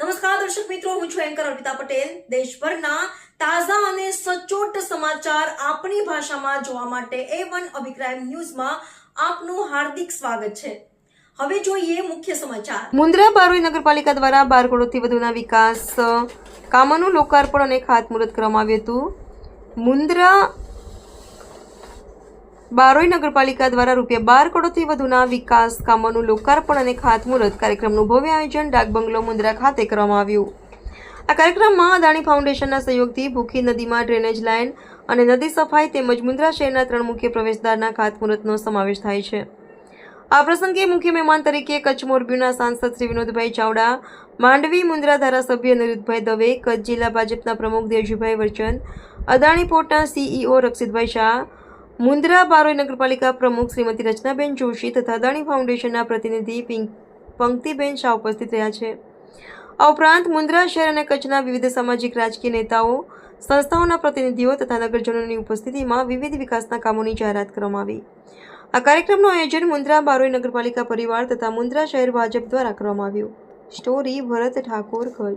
નમસ્કાર દર્શક મિત્રો, હું છું એન્કર અર્પિતા પટેલ। દેશભરના તાજા અને સચોટ સમાચાર આપણી ભાષામાં જોવા માટે A1 અભિપ્રાય ન્યૂઝમાં આપનું હાર્દિક સ્વાગત છે। હવે જોઈએ મુખ્ય સમાચાર। મુન્દ્રા બારોઈ નગરપાલિકા દ્વારા 12 કરોડથી વધુના વિકાસ કામોનું લોકાર્પણ અને ખાતમુહૂર્ત કરવામાં આવ્યું હતું। મુન્દ્રા બારોઈ નગરપાલિકા દ્વારા ₹12 કરોડથી વધુના વિકાસ કામોનું લોકાર્પણ અને ખાતમુહૂર્ત કાર્યક્રમનું ભવ્ય આયોજન ડાક બંગલો મુન્દ્રા ખાતે કરવામાં આવ્યું। આ કાર્યક્રમમાં અદાણી ફાઉન્ડેશનના સહયોગથી ભૂખી નદીમાં ડ્રેનેજ લાઇન અને નદી સફાઈ તેમજ મુન્દ્રા શહેરના 3 મુખ્ય પ્રવેશદ્વારના ખાતમુહૂર્તનો સમાવેશ થાય છે। આ પ્રસંગે મુખ્ય મહેમાન તરીકે કચ્છ મોરબીના સાંસદ શ્રી વિનોદભાઈ ચાવડા, માંડવી મુન્દ્રા ધારાસભ્ય અનિરુદ્ધભાઈ દવે, કચ્છ જિલ્લા ભાજપના પ્રમુખ દેવજીભાઈ વરચંદ, અદાણી પોર્ટના CEO રક્ષિતભાઈ શાહ, મુન્દ્રા બારોઈ નગરપાલિકા પ્રમુખ શ્રીમતી રચનાબેન જોશી તથા અદાણી ફાઉન્ડેશનના પ્રતિનિધિ પંક્તિબેન શાહ ઉપસ્થિત રહ્યા છે। આ ઉપરાંત મુન્દ્રા શહેર અને કચ્છના વિવિધ સામાજિક રાજકીય નેતાઓ, સંસ્થાઓના પ્રતિનિધિઓ તથા નગરજનોની ઉપસ્થિતિમાં વિવિધ વિકાસના કામોની જાહેરાત કરવામાં આવી। આ કાર્યક્રમનું આયોજન મુન્દ્રા બારોઈ નગરપાલિકા પરિવાર તથા મુન્દ્રા શહેર ભાજપ દ્વારા કરવામાં આવ્યું। સ્ટોરી ભરત ઠાકોર, કચ્છ।